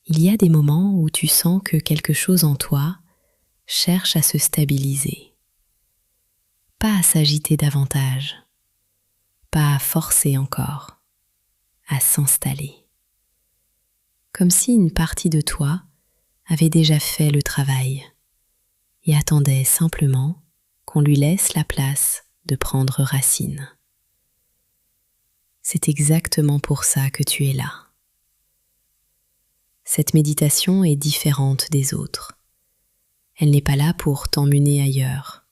Il y a des moments où tu sens que quelque chose en toi cherche à se stabiliser, pas à s'agiter davantage, pas à forcer encore, à s'installer. Comme si une partie de toi avait déjà fait le travail et attendait simplement qu'on lui laisse la place de prendre racine. C'est exactement pour ça que tu es là. Cette méditation est différente des autres. Elle n'est pas là pour t'emmener ailleurs.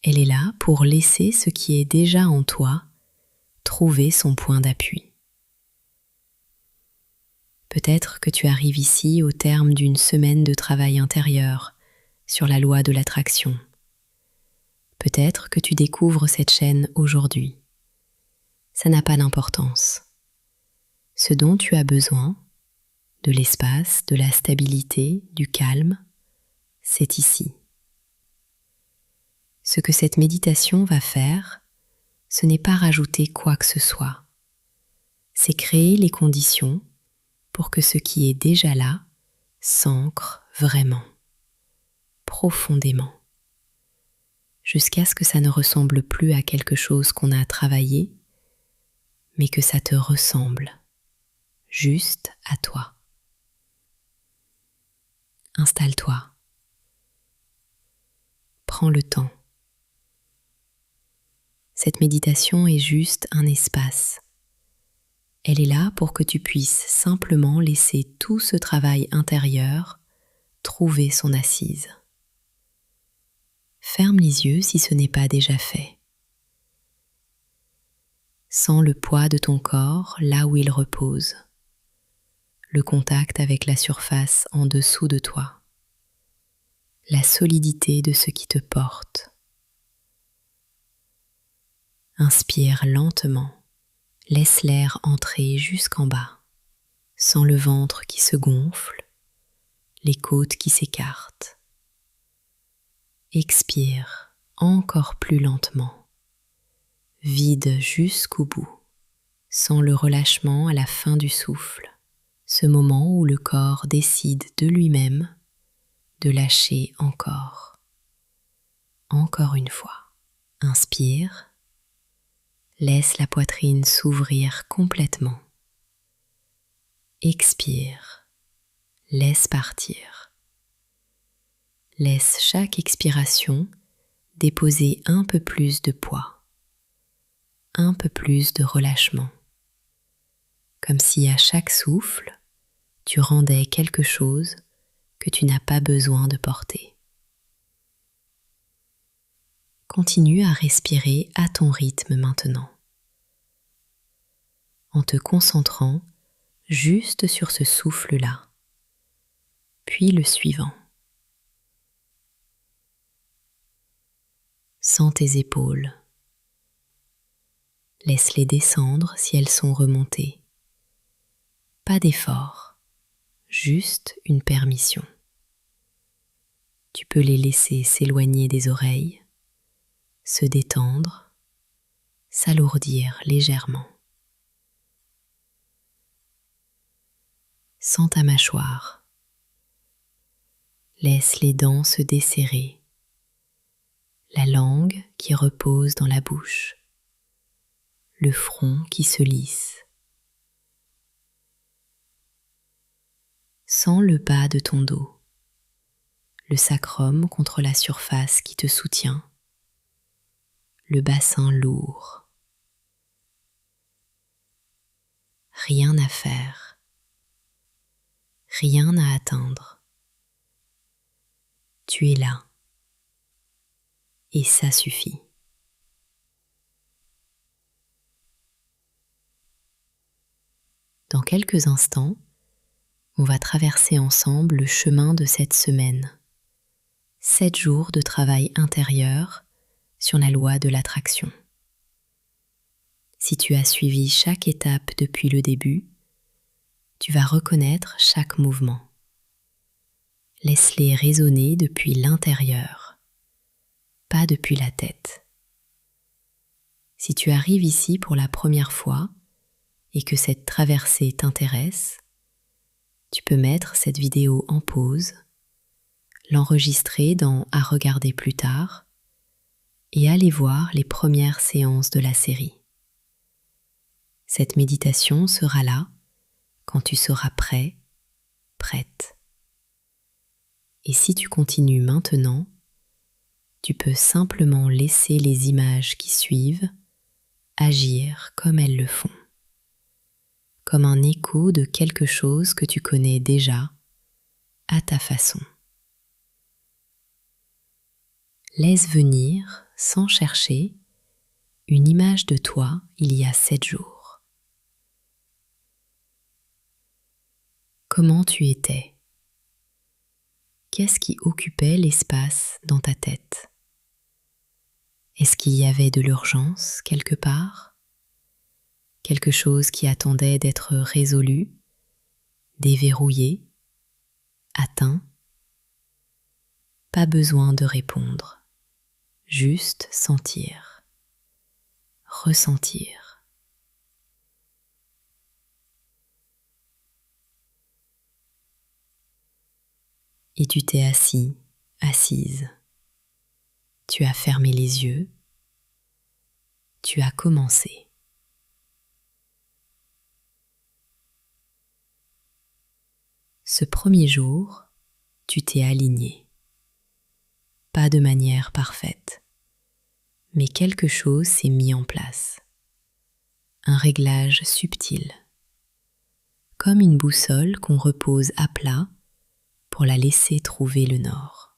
Elle est là pour laisser ce qui est déjà en toi trouver son point d'appui. Peut-être que tu arrives ici au terme d'une semaine de travail intérieur sur la loi de l'attraction. Peut-être que tu découvres cette chaîne aujourd'hui. Ça n'a pas d'importance. Ce dont tu as besoin, de l'espace, de la stabilité, du calme, c'est ici. Ce que cette méditation va faire, ce n'est pas rajouter quoi que ce soit. C'est créer les conditions pour que ce qui est déjà là s'ancre vraiment, profondément, jusqu'à ce que ça ne ressemble plus à quelque chose qu'on a travaillé, mais que ça te ressemble, juste à toi. Installe-toi. Prends le temps. Cette méditation est juste un espace. Elle est là pour que tu puisses simplement laisser tout ce travail intérieur trouver son assise. Ferme les yeux si ce n'est pas déjà fait. Sens le poids de ton corps là où il repose, le contact avec la surface en dessous de toi, la solidité de ce qui te porte. Inspire lentement, laisse l'air entrer jusqu'en bas. Sens le ventre qui se gonfle, les côtes qui s'écartent. Expire encore plus lentement. Vide jusqu'au bout. Sens le relâchement à la fin du souffle, ce moment où le corps décide de lui-même de lâcher encore. Encore une fois. Inspire. Laisse la poitrine s'ouvrir complètement. Expire. Laisse partir. Laisse chaque expiration déposer un peu plus de poids, un peu plus de relâchement, comme si à chaque souffle, tu rendais quelque chose que tu n'as pas besoin de porter. Continue à respirer à ton rythme maintenant, en te concentrant juste sur ce souffle-là, puis le suivant. Sens tes épaules. Laisse-les descendre si elles sont remontées. Pas d'effort, juste une permission. Tu peux les laisser s'éloigner des oreilles, se détendre, s'alourdir légèrement. Sens ta mâchoire. Laisse les dents se desserrer, la langue qui repose dans la bouche, le front qui se lisse. Sens le bas de ton dos, le sacrum contre la surface qui te soutient, le bassin lourd. Rien à faire, rien à atteindre. Tu es là, et ça suffit. Dans quelques instants, on va traverser ensemble le chemin de cette semaine. 7 jours de travail intérieur sur la loi de l'attraction. Si tu as suivi chaque étape depuis le début, tu vas reconnaître chaque mouvement. Laisse-les résonner depuis l'intérieur, pas depuis la tête. Si tu arrives ici pour la première fois et que cette traversée t'intéresse, tu peux mettre cette vidéo en pause, l'enregistrer dans À regarder plus tard et aller voir les premières séances de la série. Cette méditation sera là quand tu seras prêt, prête. Et si tu continues maintenant, tu peux simplement laisser les images qui suivent agir comme elles le font, comme un écho de quelque chose que tu connais déjà à ta façon. Laisse venir, sans chercher, une image de toi il y a 7 jours. Comment tu étais? Qu'est-ce qui occupait l'espace dans ta tête? Est-ce qu'il y avait de l'urgence quelque part? Quelque chose qui attendait d'être résolu, déverrouillé, atteint? Pas besoin de répondre, juste sentir, ressentir. Et tu t'es assis, assise. Tu as fermé les yeux. Tu as commencé. Ce premier jour, tu t'es aligné. Pas de manière parfaite, mais quelque chose s'est mis en place. Un réglage subtil, comme une boussole qu'on repose à plat pour la laisser trouver le nord.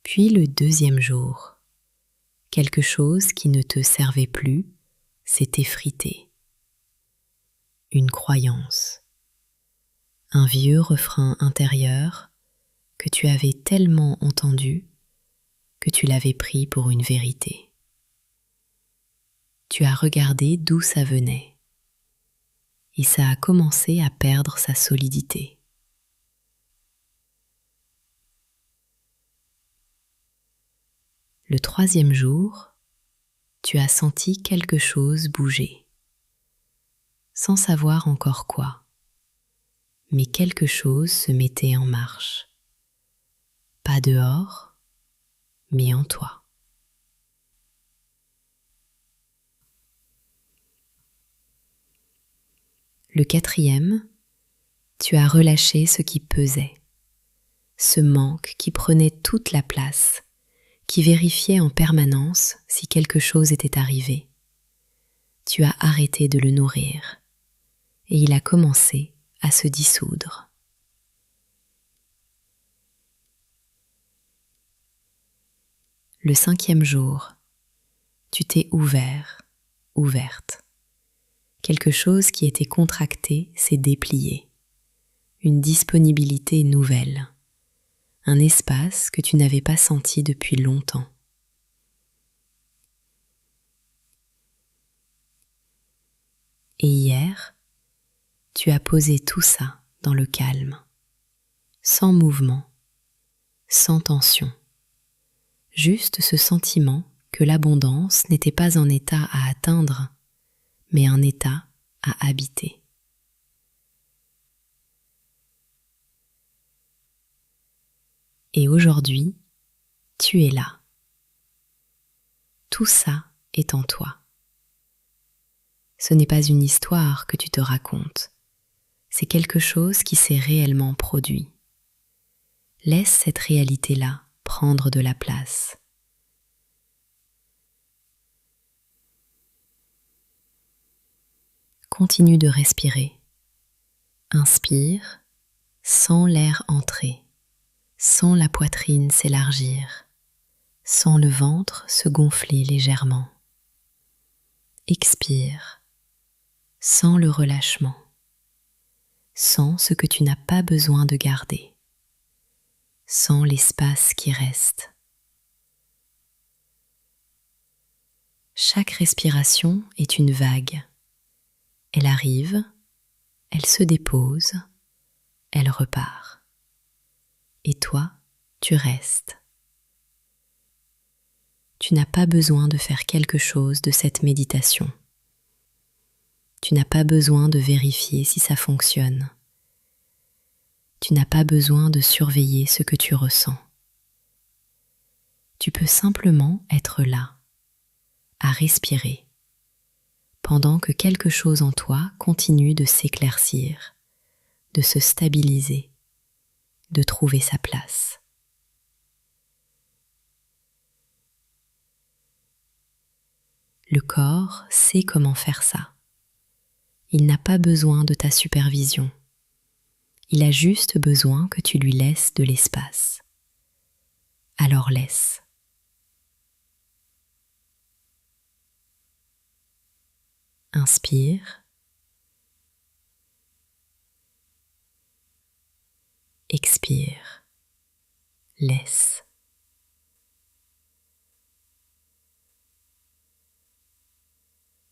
Puis le deuxième jour, quelque chose qui ne te servait plus s'est effrité. Une croyance, un vieux refrain intérieur que tu avais tellement entendu que tu l'avais pris pour une vérité. Tu as regardé d'où ça venait et ça a commencé à perdre sa solidité. Le troisième jour, tu as senti quelque chose bouger, sans savoir encore quoi, mais quelque chose se mettait en marche, pas dehors, mais en toi. Le quatrième, tu as relâché ce qui pesait, ce manque qui prenait toute la place, qui vérifiait en permanence si quelque chose était arrivé. Tu as arrêté de le nourrir et il a commencé à se dissoudre. Le cinquième jour, tu t'es ouvert, ouverte. Quelque chose qui était contracté s'est déplié. Une disponibilité nouvelle. Un espace que tu n'avais pas senti depuis longtemps. Et hier, tu as posé tout ça dans le calme, sans mouvement, sans tension. Juste ce sentiment que l'abondance n'était pas un état à atteindre, mais un état à habiter. Et aujourd'hui, tu es là. Tout ça est en toi. Ce n'est pas une histoire que tu te racontes, c'est quelque chose qui s'est réellement produit. Laisse cette réalité-là prendre de la place. Continue de respirer. Inspire, sens l'air entrer, sens la poitrine s'élargir, sens le ventre se gonfler légèrement. Expire, sens le relâchement, sens ce que tu n'as pas besoin de garder, sens l'espace qui reste. Chaque respiration est une vague. Elle arrive, elle se dépose, elle repart. Et toi, tu restes. Tu n'as pas besoin de faire quelque chose de cette méditation. Tu n'as pas besoin de vérifier si ça fonctionne. Tu n'as pas besoin de surveiller ce que tu ressens. Tu peux simplement être là, à respirer, pendant que quelque chose en toi continue de s'éclaircir, de se stabiliser, de trouver sa place. Le corps sait comment faire ça. Il n'a pas besoin de ta supervision. Il a juste besoin que tu lui laisses de l'espace. Alors laisse. Inspire. Expire. Laisse.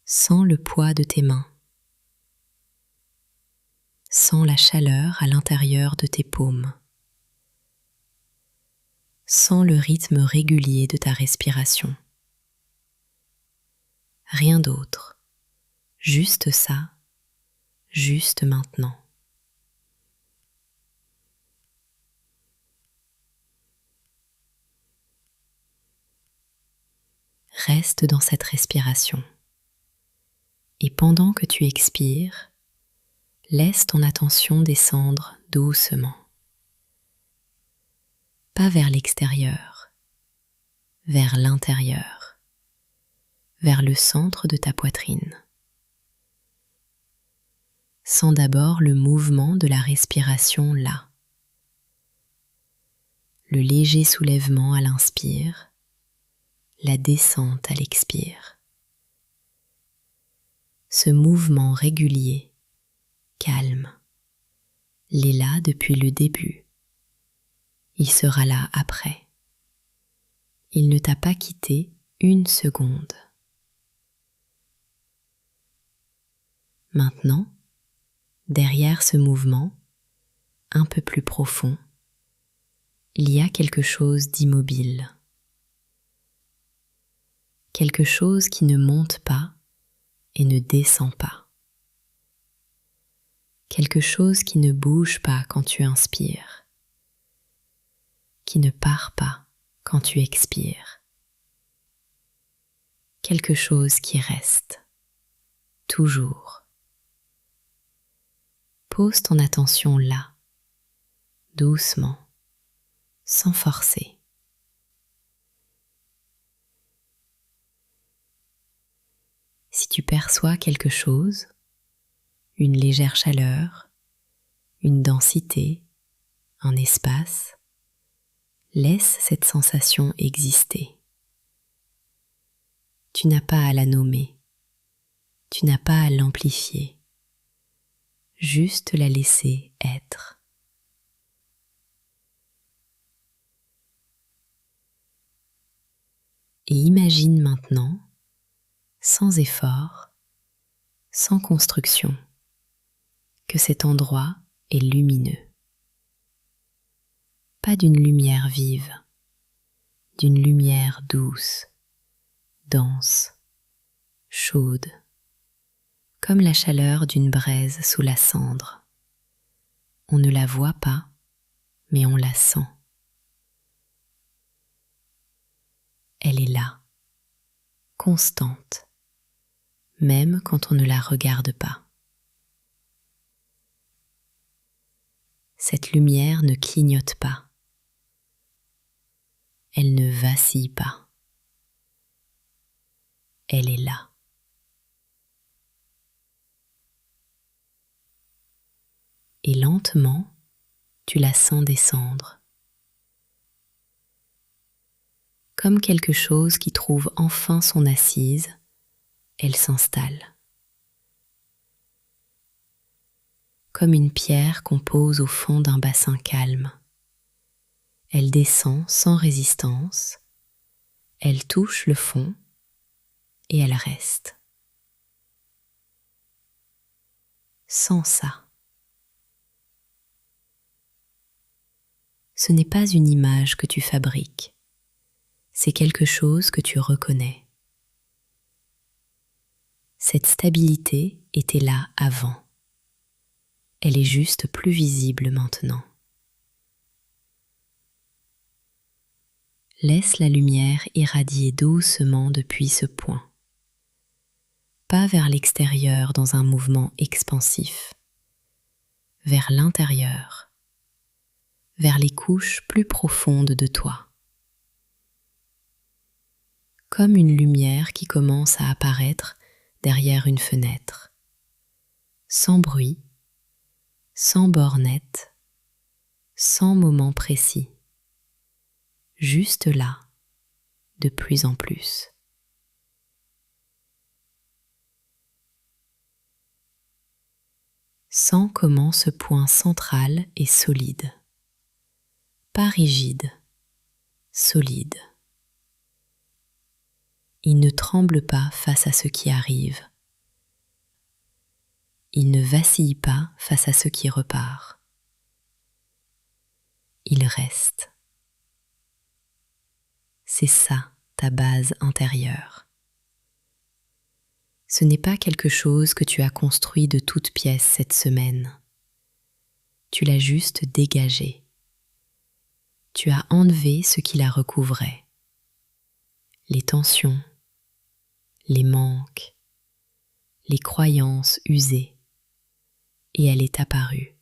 Sens le poids de tes mains. Sens la chaleur à l'intérieur de tes paumes. Sens le rythme régulier de ta respiration. Rien d'autre. Juste ça, juste maintenant. Reste dans cette respiration. Et pendant que tu expires, laisse ton attention descendre doucement. Pas vers l'extérieur, vers l'intérieur, vers le centre de ta poitrine. Sens d'abord le mouvement de la respiration là. Le léger soulèvement à l'inspire, la descente à l'expire. Ce mouvement régulier, calme, il est là depuis le début. Il sera là après. Il ne t'a pas quitté une seconde. Maintenant, derrière ce mouvement, un peu plus profond, il y a quelque chose d'immobile. Quelque chose qui ne monte pas et ne descend pas. Quelque chose qui ne bouge pas quand tu inspires, qui ne part pas quand tu expires. Quelque chose qui reste, toujours. Pose ton attention là, doucement, sans forcer. Si tu perçois quelque chose, une légère chaleur, une densité, un espace, laisse cette sensation exister. Tu n'as pas à la nommer, tu n'as pas à l'amplifier, juste la laisser être. Et imagine maintenant, sans effort, sans construction, que cet endroit est lumineux. Pas d'une lumière vive, d'une lumière douce, dense, chaude, comme la chaleur d'une braise sous la cendre. On ne la voit pas, mais on la sent. Elle est là, constante, même quand on ne la regarde pas. Cette lumière ne clignote pas. Elle ne vacille pas. Elle est là. Et lentement, tu la sens descendre. Comme quelque chose qui trouve enfin son assise, elle s'installe. Comme une pierre qu'on pose au fond d'un bassin calme. Elle descend sans résistance, elle touche le fond et elle reste. Sans ça. Ce n'est pas une image que tu fabriques, c'est quelque chose que tu reconnais. Cette stabilité était là avant. Elle est juste plus visible maintenant. Laisse la lumière irradier doucement depuis ce point. Pas vers l'extérieur dans un mouvement expansif, vers l'intérieur, vers les couches plus profondes de toi. Comme une lumière qui commence à apparaître derrière une fenêtre, sans bruit, sans bornette, sans moment précis, juste là, de plus en plus. Sens comment ce point central est solide, pas rigide, solide. Il ne tremble pas face à ce qui arrive. Il ne vacille pas face à ce qui repart. Il reste. C'est ça, ta base intérieure. Ce n'est pas quelque chose que tu as construit de toutes pièces cette semaine. Tu l'as juste dégagé. Tu as enlevé ce qui la recouvrait. Les tensions, les manques, les croyances usées. Et elle est apparue.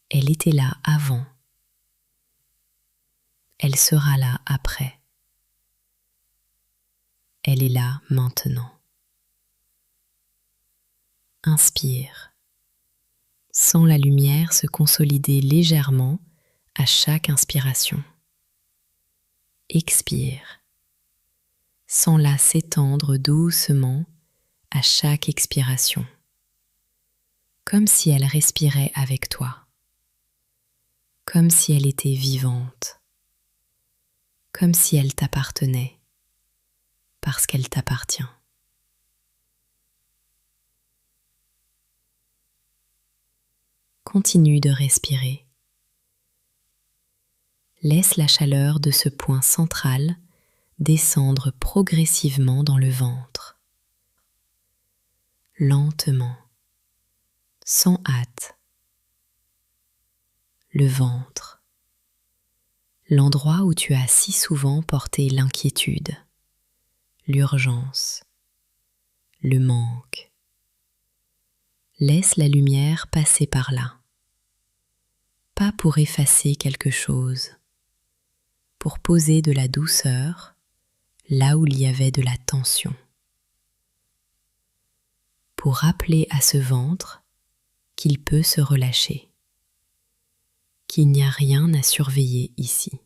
Elle était là avant. Elle sera là après. Elle est là maintenant. Inspire. Sens la lumière se consolider légèrement à chaque inspiration. Expire. Sens-la s'étendre doucement à chaque expiration, comme si elle respirait avec toi, comme si elle était vivante, comme si elle t'appartenait, parce qu'elle t'appartient. Continue de respirer. Laisse la chaleur de ce point central descendre progressivement dans le ventre. Lentement, sans hâte. Le ventre, l'endroit où tu as si souvent porté l'inquiétude, l'urgence, le manque. Laisse la lumière passer par là. Pas pour effacer quelque chose, pour poser de la douceur là où il y avait de la tension. Pour rappeler à ce ventre qu'il peut se relâcher, qu'il n'y a rien à surveiller ici.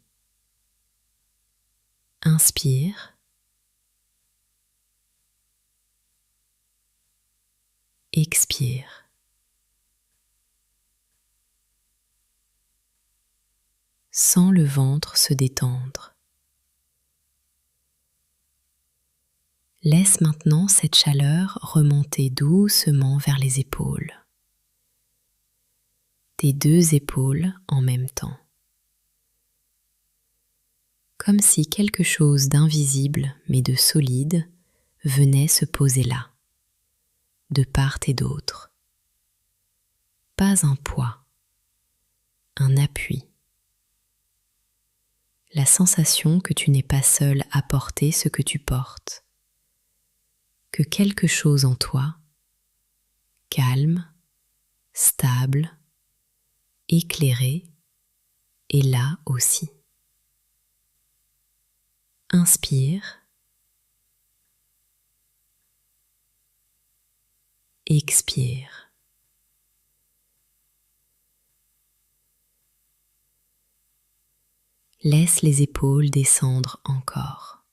Inspire. Expire. Sens le ventre se détendre. Laisse maintenant cette chaleur remonter doucement vers les épaules. Tes deux épaules en même temps. Comme si quelque chose d'invisible mais de solide venait se poser là, de part et d'autre. Pas un poids, un appui. La sensation que tu n'es pas seul à porter ce que tu portes. Que quelque chose en toi, calme, stable, éclairé, est là aussi. Inspire. Expire. Laisse les épaules descendre encore.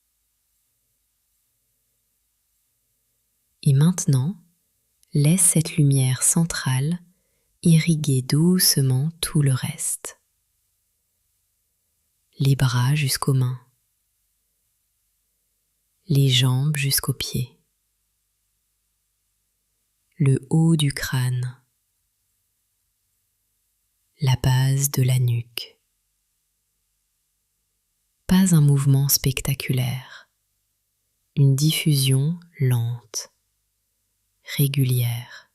Et maintenant, laisse cette lumière centrale irriguer doucement tout le reste. Les bras jusqu'aux mains, les jambes jusqu'aux pieds, le haut du crâne, la base de la nuque. Pas un mouvement spectaculaire, une diffusion lente, régulière.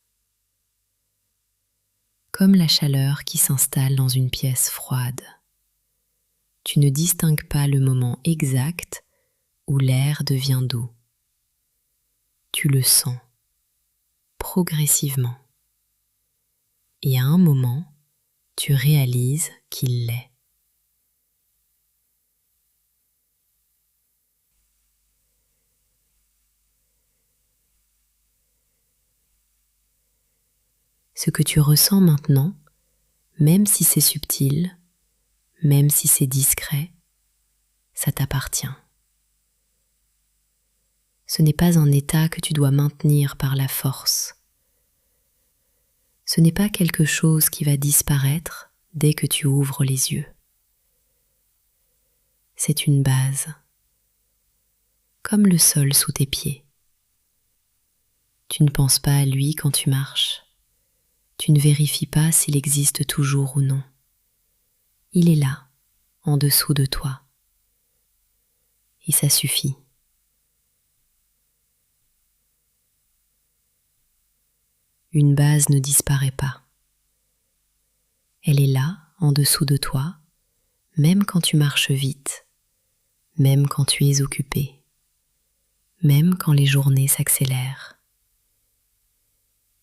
Comme la chaleur qui s'installe dans une pièce froide. Tu ne distingues pas le moment exact où l'air devient doux. Tu le sens progressivement. Et à un moment, tu réalises qu'il l'est. Ce que tu ressens maintenant, même si c'est subtil, même si c'est discret, ça t'appartient. Ce n'est pas un état que tu dois maintenir par la force. Ce n'est pas quelque chose qui va disparaître dès que tu ouvres les yeux. C'est une base, comme le sol sous tes pieds. Tu ne penses pas à lui quand tu marches. Tu ne vérifies pas s'il existe toujours ou non. Il est là, en dessous de toi. Et ça suffit. Une base ne disparaît pas. Elle est là, en dessous de toi, même quand tu marches vite, même quand tu es occupé, même quand les journées s'accélèrent.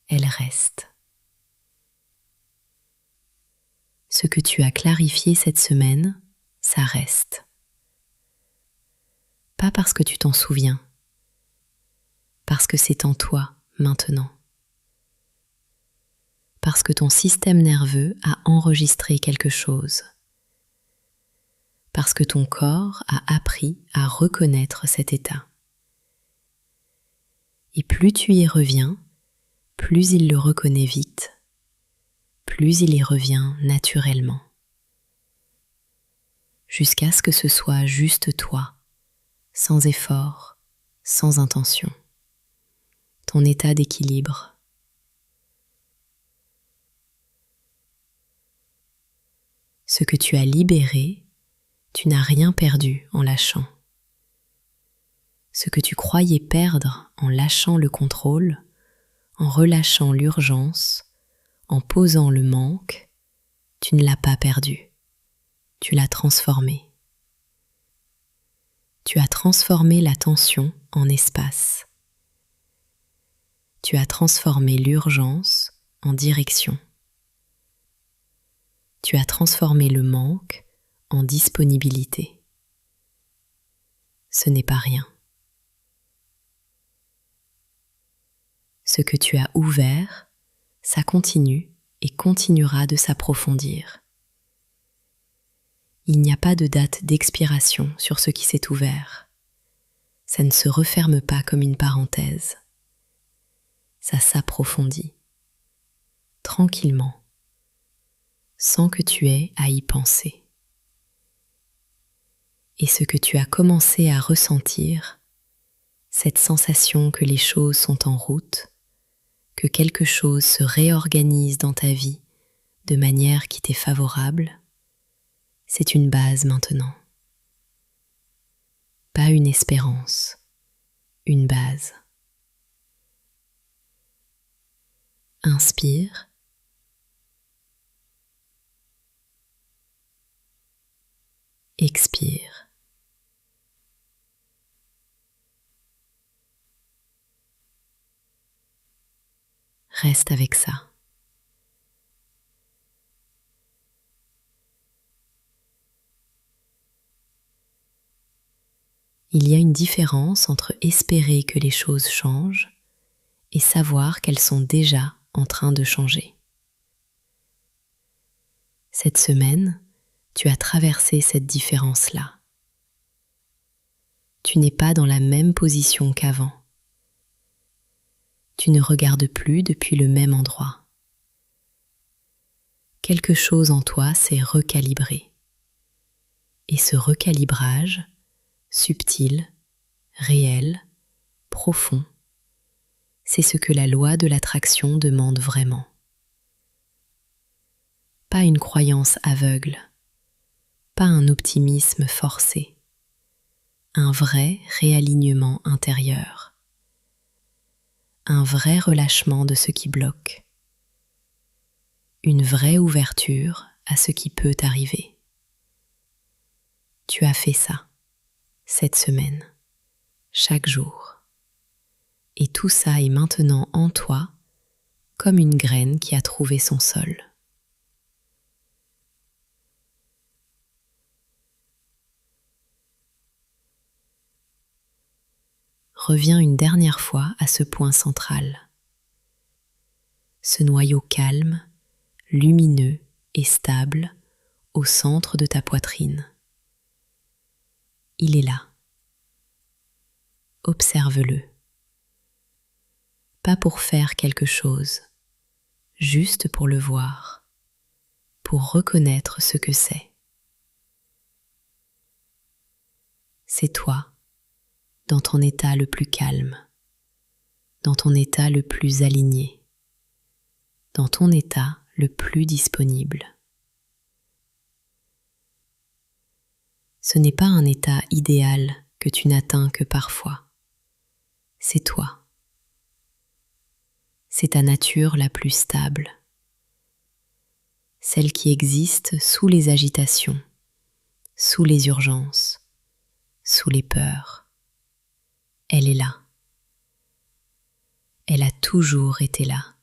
Elle reste. Ce que tu as clarifié cette semaine, ça reste. Pas parce que tu t'en souviens, parce que c'est en toi maintenant. Parce que ton système nerveux a enregistré quelque chose. Parce que ton corps a appris à reconnaître cet état. Et plus tu y reviens, plus il le reconnaît vite, plus il y revient naturellement. Jusqu'à ce que ce soit juste toi, sans effort, sans intention. Ton état d'équilibre. Ce que tu as libéré, tu n'as rien perdu en lâchant. Ce que tu croyais perdre en lâchant le contrôle, en relâchant l'urgence, en posant le manque, tu ne l'as pas perdu. Tu l'as transformé. Tu as transformé la tension en espace. Tu as transformé l'urgence en direction. Tu as transformé le manque en disponibilité. Ce n'est pas rien. Ce que tu as ouvert, ça continue et continuera de s'approfondir. Il n'y a pas de date d'expiration sur ce qui s'est ouvert. Ça ne se referme pas comme une parenthèse. Ça s'approfondit, tranquillement, sans que tu aies à y penser. Et ce que tu as commencé à ressentir, cette sensation que les choses sont en route, que quelque chose se réorganise dans ta vie de manière qui t'est favorable, c'est une base maintenant. Pas une espérance, une base. Inspire. Expire. Reste avec ça. Il y a une différence entre espérer que les choses changent et savoir qu'elles sont déjà en train de changer. Cette semaine, tu as traversé cette différence-là. Tu n'es pas dans la même position qu'avant. Tu ne regardes plus depuis le même endroit. Quelque chose en toi s'est recalibré. Et ce recalibrage, subtil, réel, profond, c'est ce que la loi de l'attraction demande vraiment. Pas une croyance aveugle, pas un optimisme forcé, un vrai réalignement intérieur. un vrai relâchement de ce qui bloque, une vraie ouverture à ce qui peut arriver. Tu as fait ça, cette semaine, chaque jour. Et tout ça est maintenant en toi, comme une graine qui a trouvé son sol. Reviens une dernière fois à ce point central, ce noyau calme, lumineux et stable au centre de ta poitrine. Il est là. Observe-le. Pas pour faire quelque chose, juste pour le voir, pour reconnaître ce que c'est. C'est toi, dans ton état le plus calme, dans ton état le plus aligné, dans ton état le plus disponible. Ce n'est pas un état idéal que tu n'atteins que parfois. C'est toi. C'est ta nature la plus stable, celle qui existe sous les agitations, sous les urgences, sous les peurs. Elle est là. Elle a toujours été là.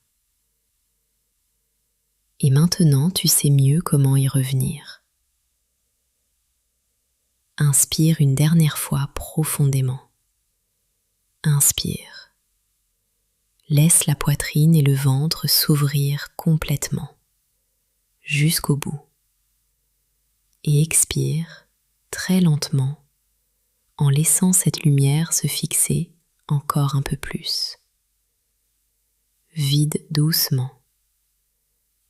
Et maintenant, tu sais mieux comment y revenir. Inspire une dernière fois profondément. Inspire. Laisse la poitrine et le ventre s'ouvrir complètement, jusqu'au bout. Et expire très lentement, en laissant cette lumière se fixer encore un peu plus. Vide doucement,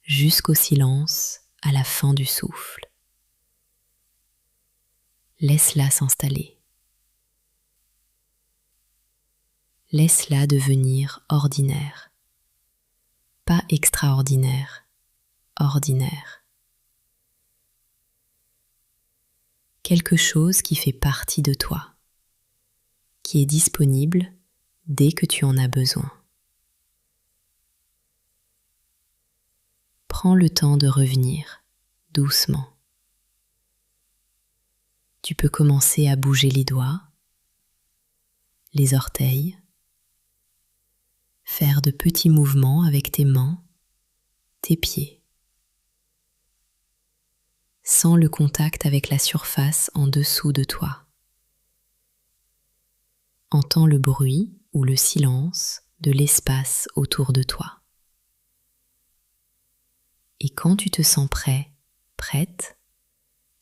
jusqu'au silence à la fin du souffle. Laisse-la s'installer. Laisse-la devenir ordinaire. Pas extraordinaire, ordinaire. Quelque chose qui fait partie de toi, qui est disponible dès que tu en as besoin. Prends le temps de revenir, doucement. Tu peux commencer à bouger les doigts, les orteils, faire de petits mouvements avec tes mains, tes pieds. Sens le contact avec la surface en dessous de toi. Entends le bruit ou le silence de l'espace autour de toi. Et quand tu te sens prêt, prête,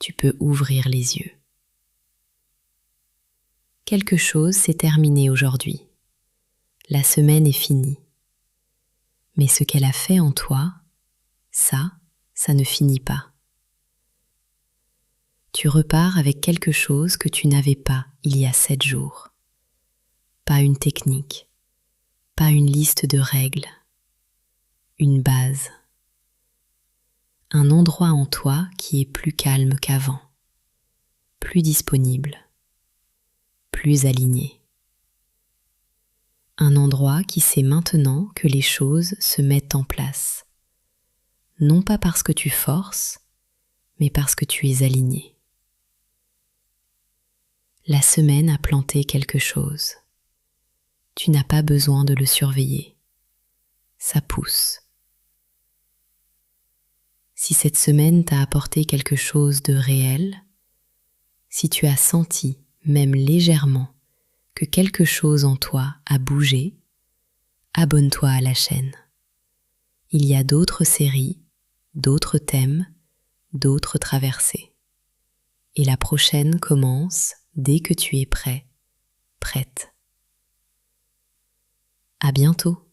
tu peux ouvrir les yeux. Quelque chose s'est terminé aujourd'hui. La semaine est finie. Mais ce qu'elle a fait en toi, ça ne finit pas. Tu repars avec quelque chose que tu n'avais pas il y a 7 jours. Pas une technique, pas une liste de règles, une base. Un endroit en toi qui est plus calme qu'avant, plus disponible, plus aligné. Un endroit qui sait maintenant que les choses se mettent en place, non pas parce que tu forces, mais parce que tu es aligné. La semaine a planté quelque chose. Tu n'as pas besoin de le surveiller. Ça pousse. Si cette semaine t'a apporté quelque chose de réel, si tu as senti, même légèrement, que quelque chose en toi a bougé, abonne-toi à la chaîne. Il y a d'autres séries, d'autres thèmes, d'autres traversées. Et la prochaine commence dès que tu es prêt, prête. À bientôt.